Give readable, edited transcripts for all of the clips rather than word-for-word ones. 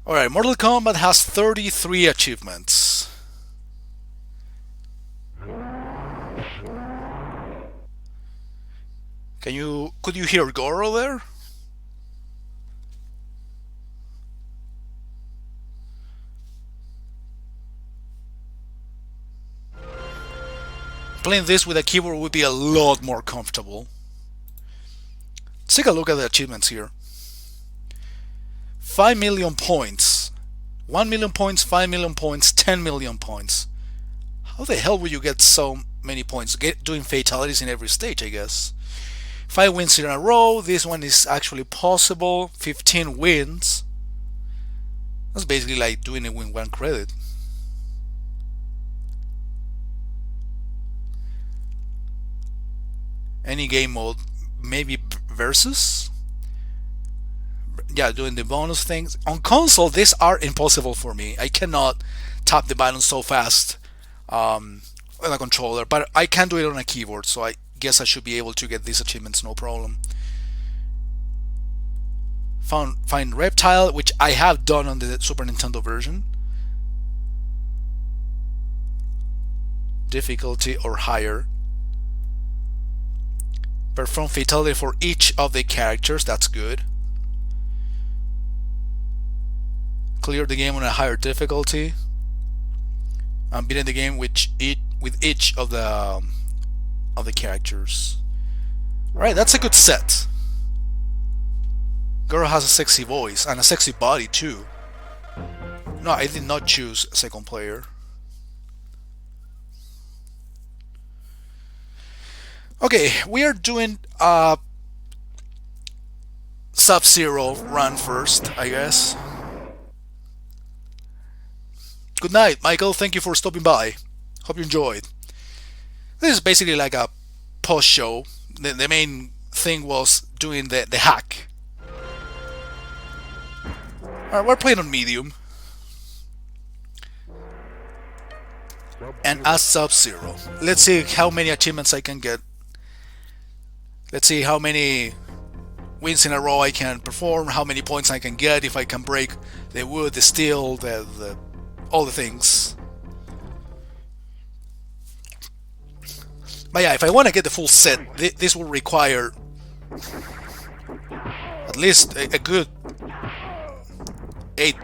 Alright, Mortal Kombat has 33 achievements. Could you hear Goro there? Playing this with a keyboard would be a lot more comfortable. Let's take a look at the achievements here. 5 million points. 1 million points, 5 million points, 10 million points. How the hell would you get so many points? Doing fatalities in every stage, I guess. 5 wins in a row. This one is actually possible. 15 wins. That's basically like doing it with 1 credit. Any game mode, maybe versus. Yeah, doing the bonus things. On console, these are impossible for me. I cannot tap the button so fast on a controller, but I can do it on a keyboard, so I guess I should be able to get these achievements no problem. Find Reptile, which I have done on the Super Nintendo version. Difficulty or higher. Perform fatality for each of the characters, that's good. Clear the game on a higher difficulty. I'm beating the game with each of the characters. Alright, that's a good set. Girl has a sexy voice and a sexy body too. No, I did not choose second player. Okay, we are doing a Sub-Zero run first, I guess. Good night, Michael. Thank you for stopping by. Hope you enjoyed. This is basically like a post-show. The main thing was doing the hack. Alright, we're playing on medium. And as Sub-Zero. Let's see how many achievements I can get. Let's see how many wins in a row I can perform, how many points I can get, if I can break the wood, the steel, all the things. But yeah, if I want to get the full set, this will require at least a good 8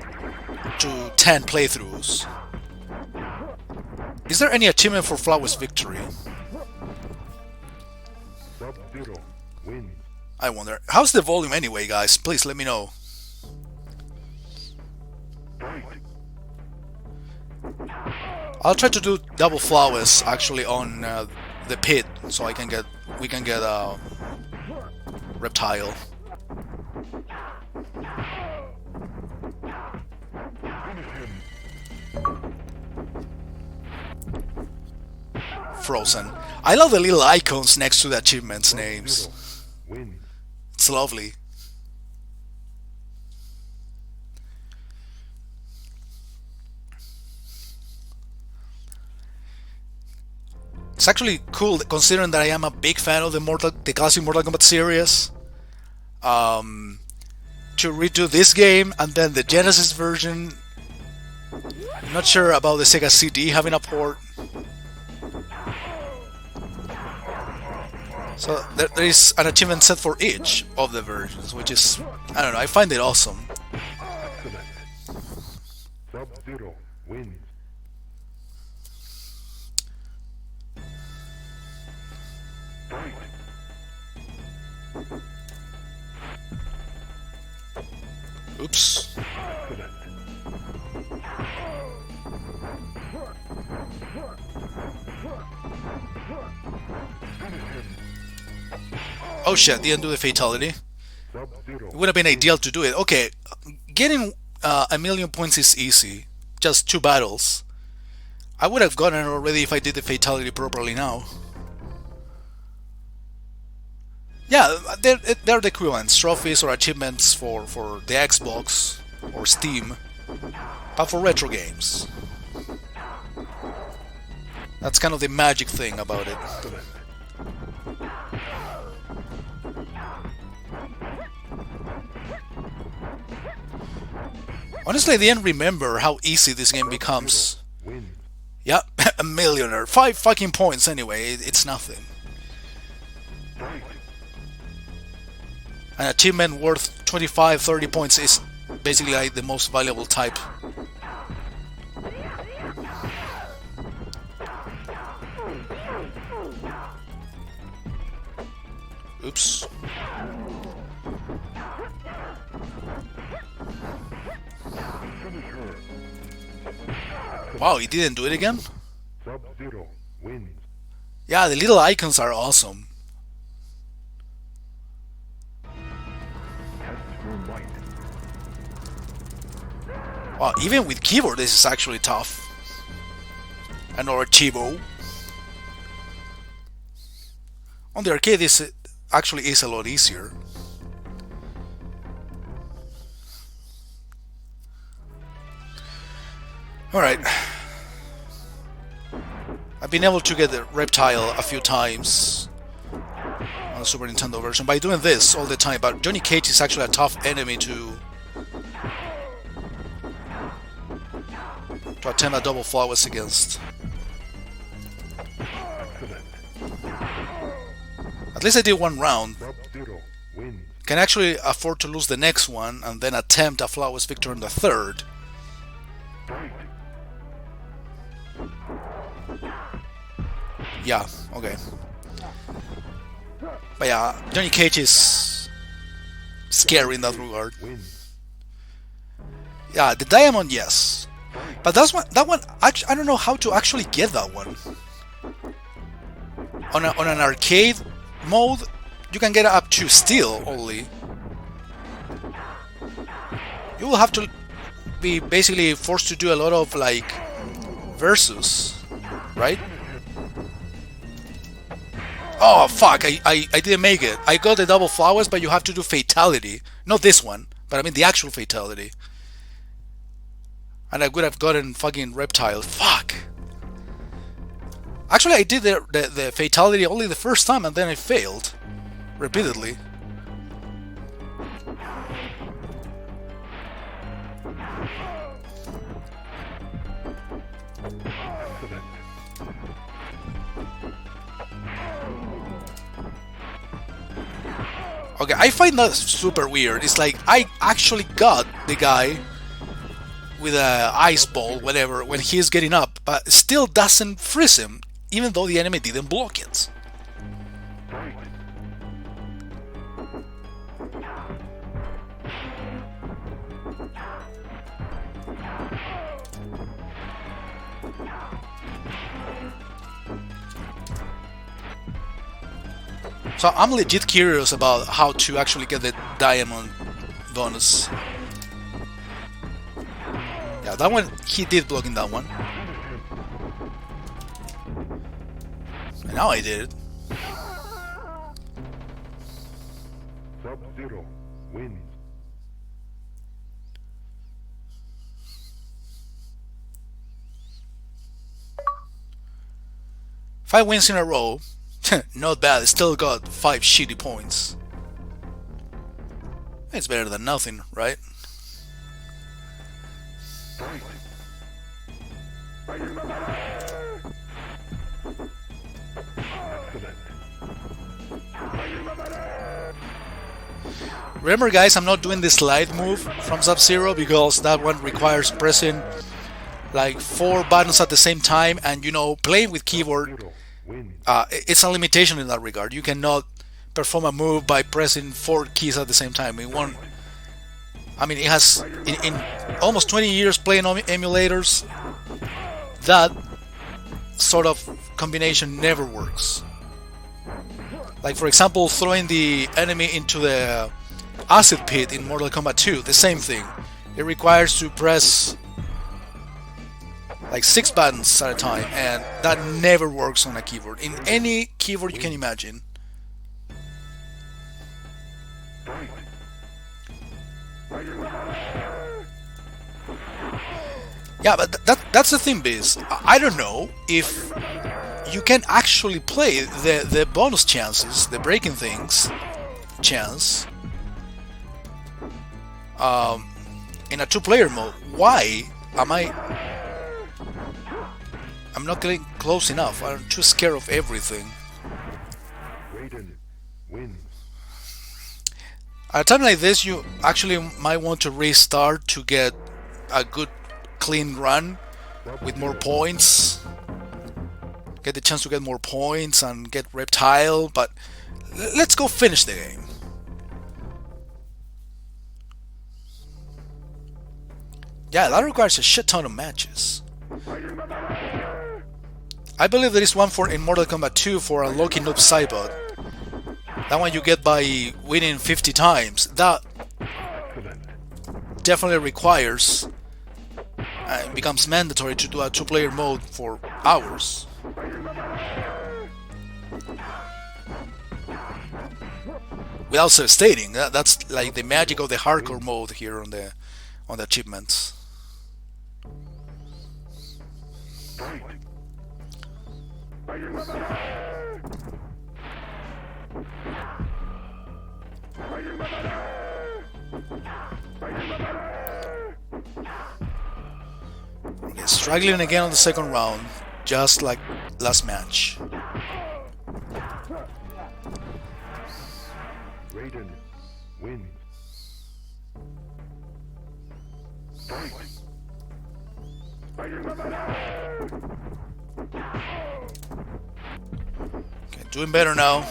to 10 playthroughs. Is there any achievement for flawless victory? I wonder. How's the volume anyway, guys? Please let me know. I'll try to do double flawless actually on the pit, so we can get a reptile. Frozen. I love the little icons next to the achievements names. It's lovely. It's actually cool considering that I am a big fan of the classic Mortal Kombat series. To redo this game and then the Genesis version. I'm not sure about the Sega CD having a port. So there is an achievement set for each of the versions, which is, I don't know, I find it awesome. Sub-Zero wins. Oops. Oh shit, didn't do the fatality. It would have been ideal to do it. Okay, getting a million points is easy. Just 2 battles. I would have gotten it already if I did the fatality properly now. Yeah, they're the equivalents. Trophies or achievements for the Xbox or Steam. But for retro games. That's kind of the magic thing about it. Honestly, I didn't remember how easy this game becomes. Wins. Yeah, a millionaire. 5 fucking points anyway, it's nothing. Fight. An achievement worth 25, 30 points is basically like the most valuable type. Oops. Wow, he didn't do it again? Sub-Zero wins. Yeah, the little icons are awesome. Test your might. Wow, even with keyboard this is actually tough. Another CHEEVO. On the arcade this actually is a lot easier. Alright. I've been able to get the reptile a few times on the Super Nintendo version by doing this all the time, but Johnny Cage is actually a tough enemy to attempt a double flawless against. Excellent. At least I did one round. Sub-Zero wins. Can actually afford to lose the next one and then attempt a flawless victory in the third. Fight. Yeah, okay. But yeah, Johnny Cage is scary in that regard. Wins. Yeah, the diamond, yes. But that one, I don't know how to actually get that one. On an arcade mode, you can get up to steel only. You will have to be basically forced to do a lot of like versus, right? Oh fuck, I didn't make it. I got the double flowers, but you have to do fatality. Not this one, but I mean the actual fatality. And I would have gotten fucking reptile. Fuck. Actually, I did the fatality only the first time and then I failed. Repeatedly. Excellent. Okay, I find that super weird. It's like I actually got the guy with a ice ball, whatever, when he's getting up, but still doesn't freeze him, even though the enemy didn't block it. Fight. So I'm legit curious about how to actually get the diamond bonus. Yeah, that one, he did block in that one. And now I did it. Sub-Zero wins. Five wins in a row. Not bad, still got 5 shitty points. It's better than nothing, right? Fight. Excellent. Remember guys, I'm not doing the slide move from Sub-Zero because that one requires pressing like 4 buttons at the same time, and you know, playing with keyboard, Sub-Zero wins. it's a limitation in that regard. You cannot perform a move by pressing 4 keys at the same time. It won't. I mean, it has in almost 20 years playing on emulators, that sort of combination never works. Like for example, throwing the enemy into the acid pit in Mortal Kombat 2, the same thing. It requires to press like 6 buttons at a time, and that never works on a keyboard. In any keyboard you can imagine. Fight. Yeah, but that's the thing, Biz. I don't know if you can actually play the bonus chances, the breaking things chance, in a two-player mode. Why am I? I'm not getting close enough. I'm too scared of everything. Raiden wins. At a time like this, you actually might want to restart to get a good clean run with more points. Get the chance to get more points and get Reptile, but let's go finish the game. Yeah, that requires a shit ton of matches. I believe there is one for in Mortal Kombat 2 for unlocking Noob Saibot. That one you get by winning 50 times. That definitely requires it becomes mandatory to do a two-player mode for hours. Without stating, that's like the magic of the hardcore mode here on the achievements. Okay, struggling again on the second round, just like last match. Raiden wins. Fight. Okay, doing better now,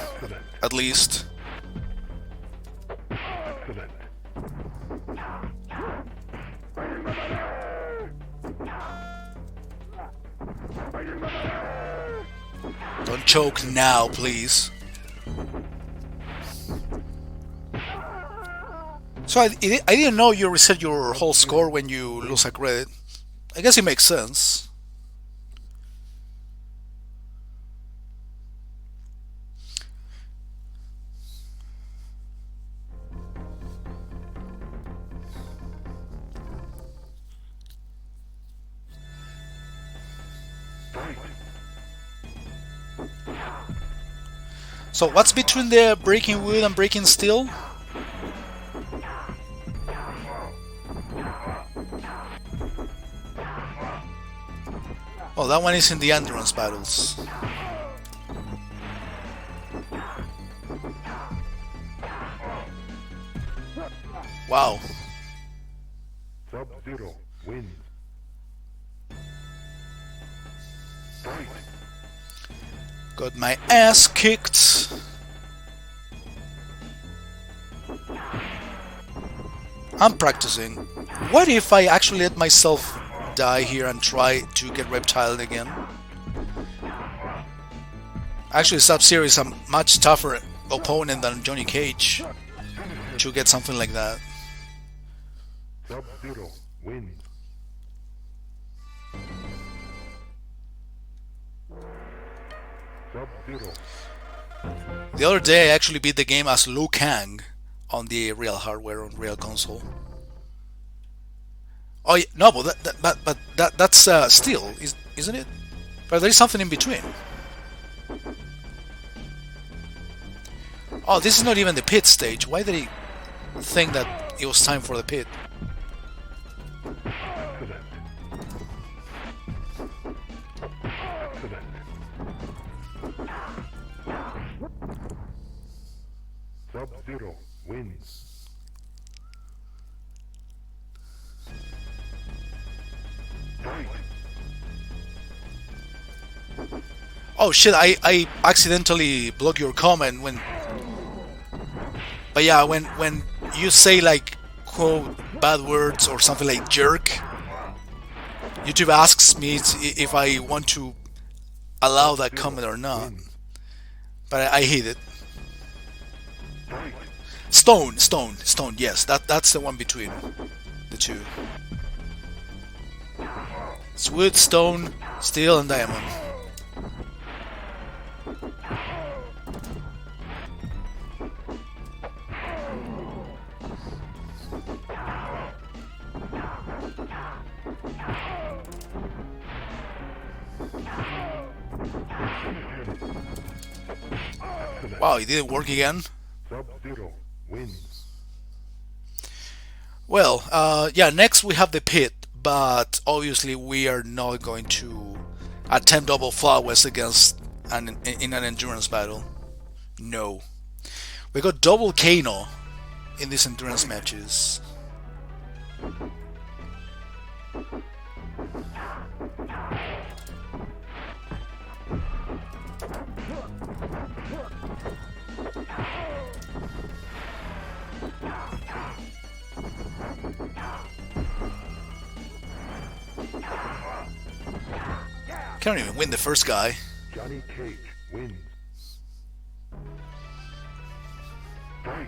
at least. Excellent. Don't choke now, please. So I didn't know you reset your whole score when you lose a credit. I guess it makes sense. So what's between the breaking wood and breaking steel? Oh, that one is in the endurance battles. Wow. Sub-Zero wins. Fight. Got my ass kicked. I'm practicing. What if I actually let myself die here and try to get reptiled again? Actually, Sub-Zero is a much tougher opponent than Johnny Cage to get something like that. Sub-Zero wins. Sub-Zero. The other day I actually beat the game as Liu Kang on the real hardware, on real console. Oh yeah, no, but that's steel, isn't it? But there is something in between. Oh, this is not even the pit stage. Why did he think that it was time for the pit? Excellent. Excellent. Sub-Zero wins. Fight. Oh shit, I accidentally blocked your comment when... But yeah, when you say like, quote, bad words or something like jerk, YouTube asks me if I want to allow that comment or not. But I hate it. Fight. Stone, yes, that's the one between the two. It's wood, stone, steel, and diamond. Wow, it didn't work again. Sub-Zero wins. Well, Yeah, next we have the pit, but obviously we are not going to attempt double flawless against in an endurance battle. No. We got double Kano in these endurance matches. Can't even win the first guy. Johnny Cage wins. Fight.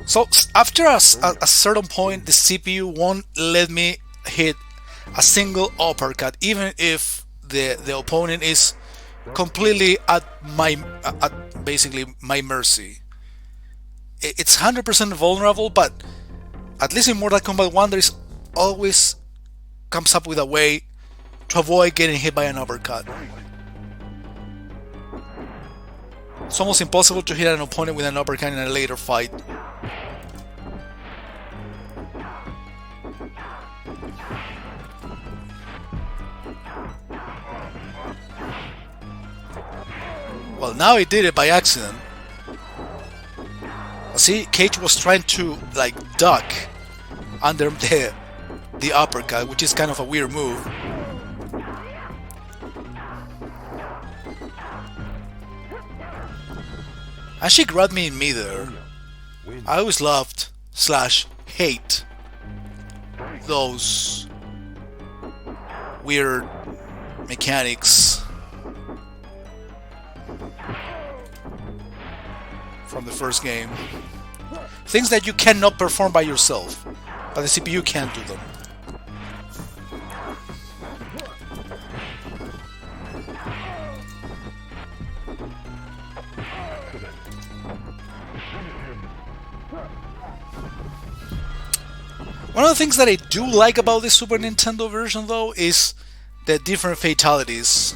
So after a certain point, the CPU won't let me hit a single uppercut, even if the opponent is completely at basically my mercy. It's 100% vulnerable, but at least in Mortal Kombat 1, there is always comes up with a way to avoid getting hit by an uppercut. It's almost impossible to hit an opponent with an uppercut in a later fight. Well, now he did it by accident. See, Cage was trying to like duck under the uppercut, which is kind of a weird move. And she grabbed me in midair. I always loved / hate those weird mechanics from the first game. Things that you cannot perform by yourself, but the CPU can't do them. One of the things that I do like about the Super Nintendo version, though, is the different fatalities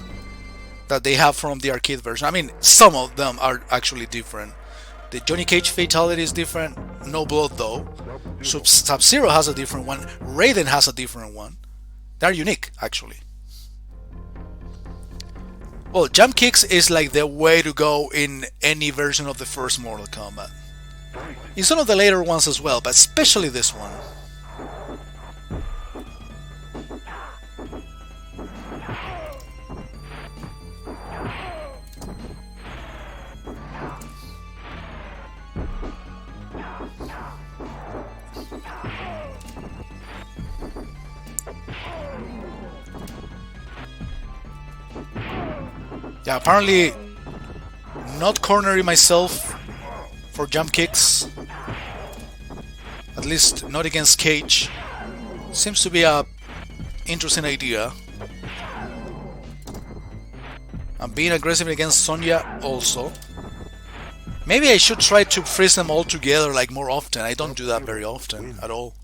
that they have from the arcade version. I mean, some of them are actually different. The Johnny Cage fatality is different, no blood though. Sub-Zero has a different one, Raiden has a different one. They're unique, actually. Well, jump kicks is like the way to go in any version of the first Mortal Kombat. In some of the later ones as well, but especially this one. Yeah, apparently not cornering myself for jump kicks, at least not against Cage, seems to be a interesting idea. And being aggressive against Sonya also. Maybe I should try to freeze them all together like more often. I don't do that very often at all.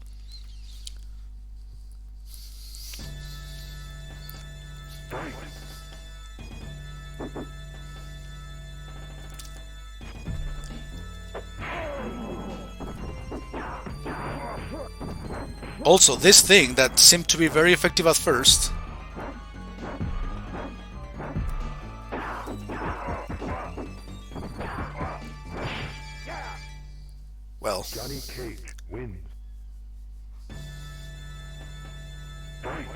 Also, this thing that seemed to be very effective at first. Well. Johnny Cage wins. Fight.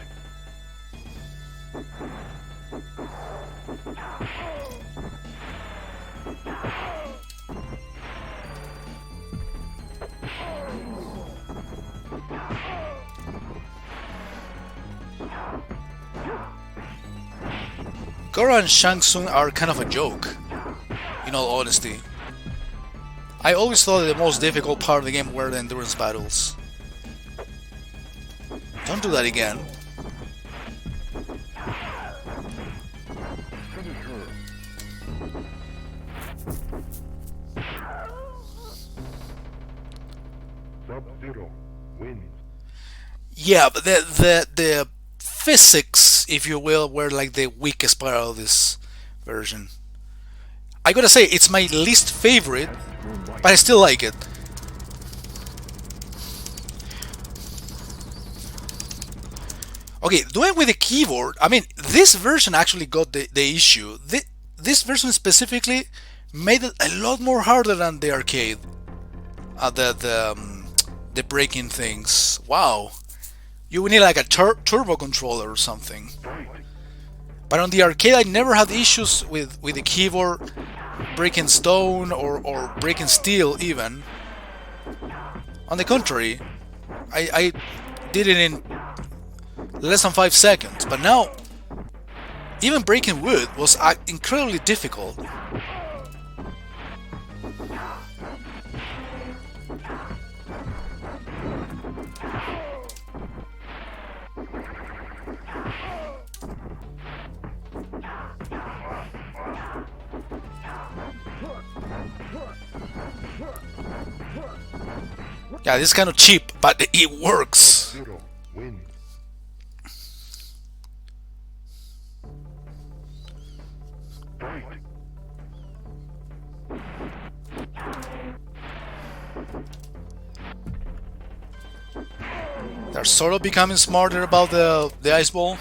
Goro and Shang Tsung are kind of a joke, in all honesty. I always thought the most difficult part of the game were the endurance battles. Don't do that again. Finish her. Sub-Zero wins. Yeah, but the physics, if you will, were like the weakest part of this version. I gotta say, it's my least favorite, but I still like it. Okay, doing with the keyboard, I mean, this version actually got the issue. This version specifically made it a lot more harder than the arcade. The breaking things. Wow, you would need like a turbo controller or something. But on the arcade, I never had issues with the keyboard breaking stone or breaking steel even. On the contrary, I did it in less than 5 seconds. But now, even breaking wood was incredibly difficult. Yeah, this is kind of cheap, but it works. Sub-Zero wins. Fight. They're sort of becoming smarter about the ice ball.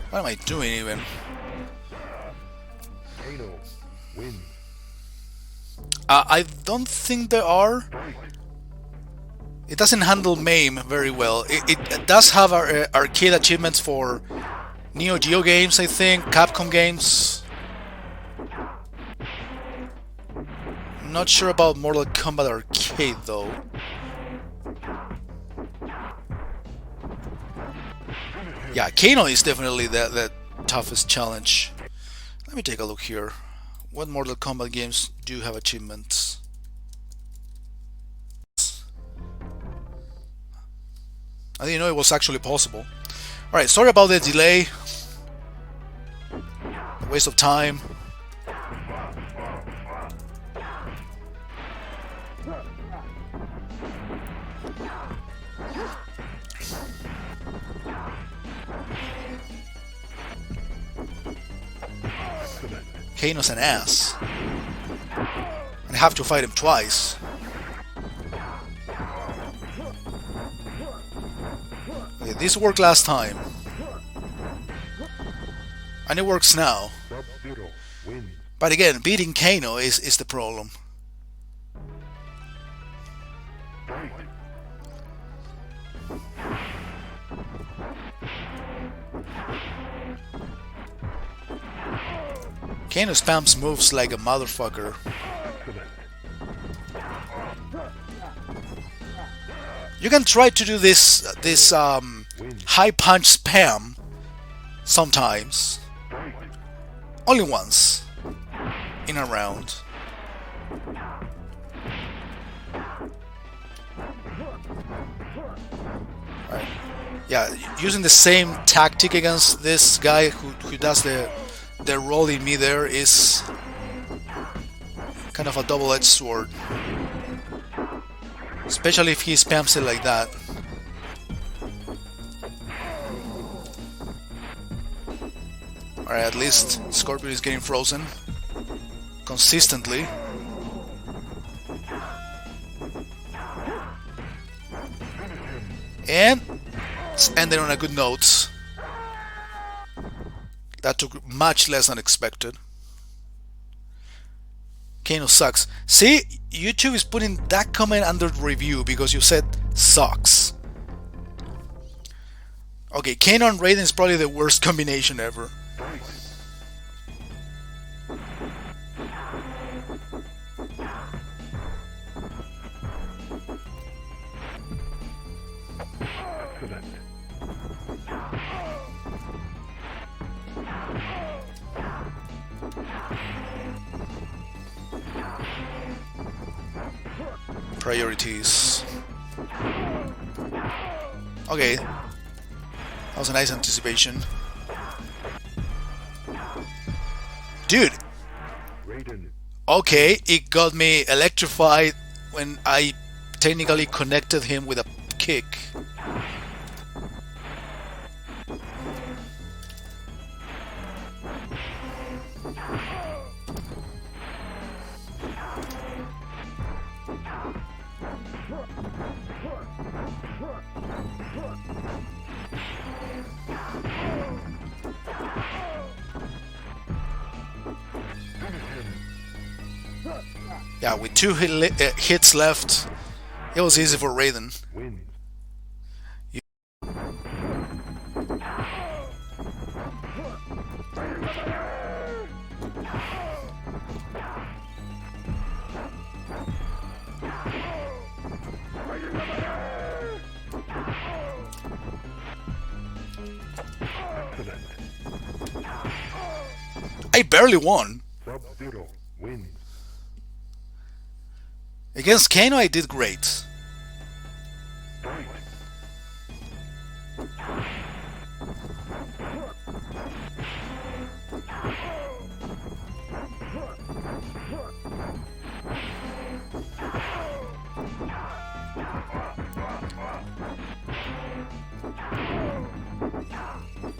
What am I doing even? Kano wins. I don't think there are. Fight. It doesn't handle MAME very well. It does have arcade achievements for Neo Geo games, I think, Capcom games. Not sure about Mortal Kombat Arcade though. Yeah, Kano is definitely the toughest challenge. Let me take a look here. What Mortal Kombat games do have achievements? I didn't know it was actually possible. Alright, sorry about the delay. A waste of time. Excellent. Kano's an ass. I have to fight him twice. Okay, this worked last time. And it works now. Sub-Zero wins. But again, beating Kano is the problem. Fight. Kano spams moves like a motherfucker. Excellent. You can try to do this Wins. high punch spam sometimes. Fight. Only once in a round. Right. Yeah, using the same tactic against this guy who does the rolling me there is kind of a double-edged sword. Especially if he spams it like that. Alright, at least Scorpion is getting frozen consistently. And it's ending on a good note. That took much less than expected. Kano sucks. See, YouTube is putting that comment under review because you said sucks. Okay, Kano and Raiden is probably the worst combination ever. Fight. Excellent. Priorities. Okay. That was a nice anticipation. Dude! Raiden. Okay, it got me electrified when I technically connected him with a kick. Yeah, with two hits left, it was easy for Raiden. Wins. Excellent. I barely won. Sub-Zero wins. Against Kano, I did great. Fight.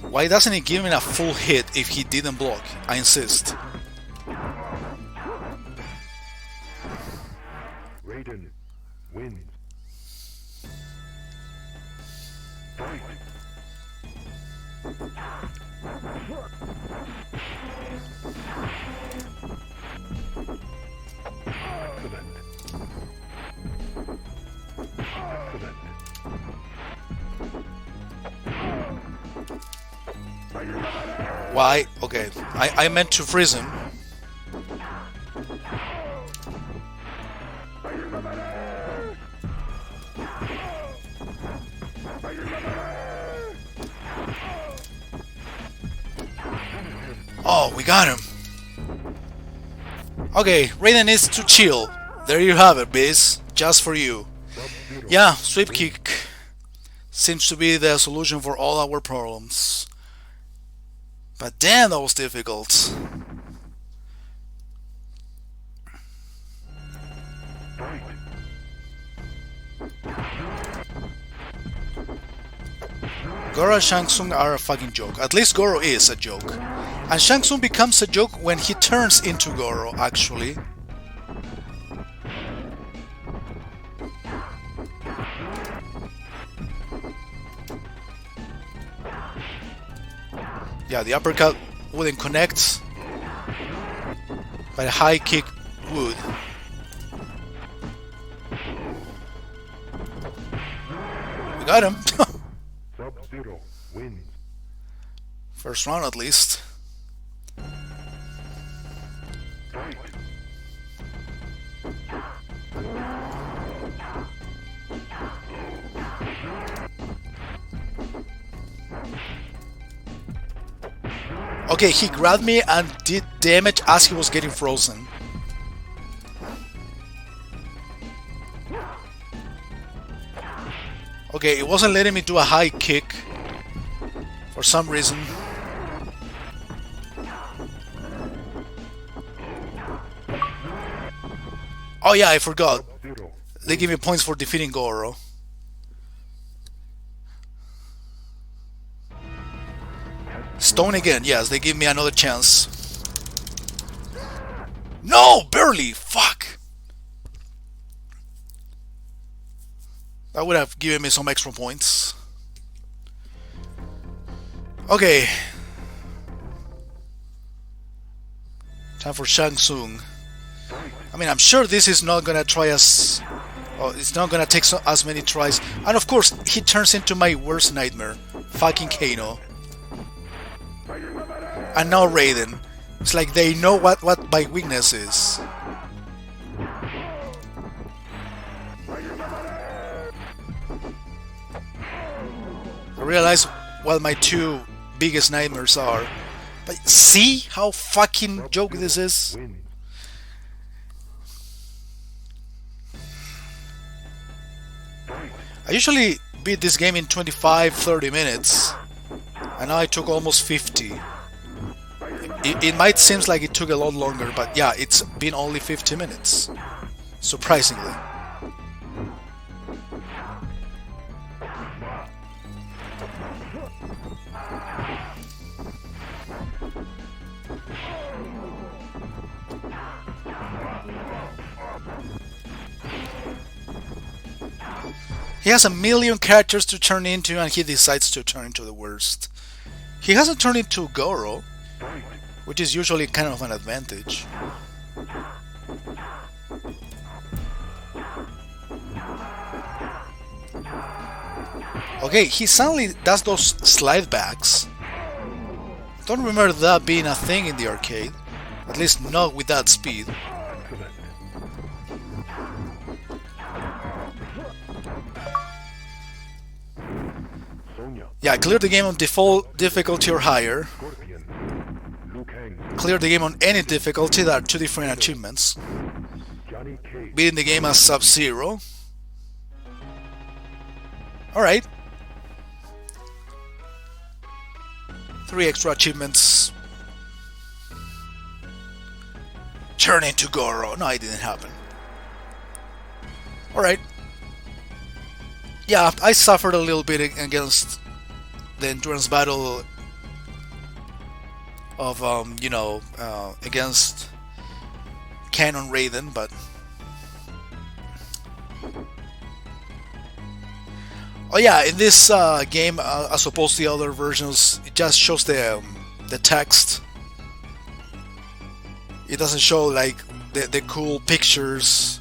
Why doesn't he give me a full hit if he didn't block? I insist. Raiden wins. Fight. Excellent. Excellent. Why? Okay, I meant to freeze him. Oh, we got him. Okay, Raiden needs to chill. There you have it, Biz. Just for you. Sub-Zero. Yeah, sweep kick seems to be the solution for all our problems. But damn, that was difficult. Fight. Goro and Shang Tsung are a fucking joke. At least Goro is a joke. And Shang Tsung becomes a joke when he turns into Goro, actually. Yeah, the uppercut wouldn't connect, but a high kick would. We got him. Sub-Zero wins. First round at least. Fight. Okay, he grabbed me and did damage as he was getting frozen. Okay, it wasn't letting me do a high kick for some reason. Oh yeah, I forgot. Sub-Zero. They give me points for defeating Goro. Stone again, yes, they give me another chance. No, barely, fuck. That would have given me some extra points. Okay. Time for Shang Tsung. I mean, I'm sure this is not gonna try as... Oh, it's not gonna take as many tries. And of course, he turns into my worst nightmare. Fucking Kano. And now Raiden. It's like they know what my weakness is. I realize what my two biggest nightmares are. But see how fucking joke this is? Wins. I usually beat this game in 25-30 minutes, and now I took almost 50. It might seem like it took a lot longer, but yeah, it's been only 50 minutes. Surprisingly. He has a million characters to turn into, and he decides to turn into the worst. He hasn't turned into Goro, which is usually kind of an advantage. Okay, he suddenly does those slide backs. Don't remember that being a thing in the arcade. At least not with that speed. Yeah, I cleared the game on default difficulty or higher. Clear the game on any difficulty. There are two different achievements. Beating the game as Sub-Zero. Alright. 3 extra achievements. Turn into Goro. No, it didn't happen. Alright. Yeah, I suffered a little bit against the endurance battle of, against Canon Raiden, but... Oh yeah, in this game, as opposed to the other versions, it just shows the text. It doesn't show like the cool pictures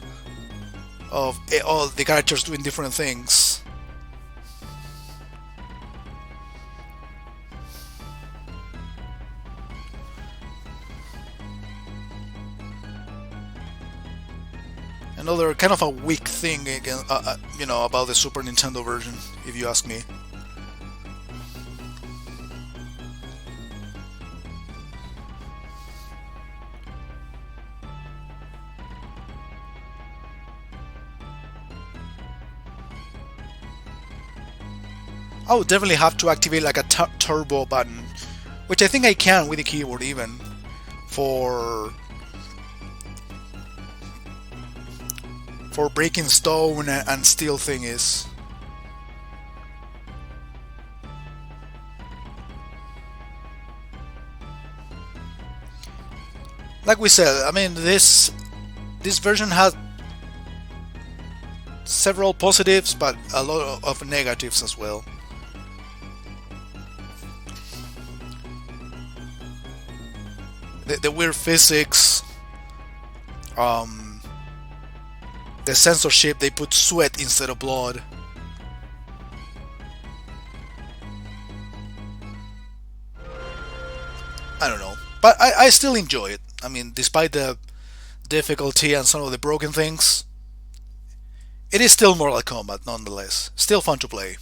of all the characters doing different things. Another kind of a weak thing again, about the Super Nintendo version, if you ask me. I would definitely have to activate like a turbo button, which I think I can with the keyboard even, for breaking stone and steel thingies. Like we said, I mean, this version has several positives, but a lot of negatives as well. The weird physics, the censorship, they put sweat instead of blood. I don't know, but I still enjoy it. I mean, despite the difficulty and some of the broken things, it is still Mortal Kombat nonetheless. Still fun to play.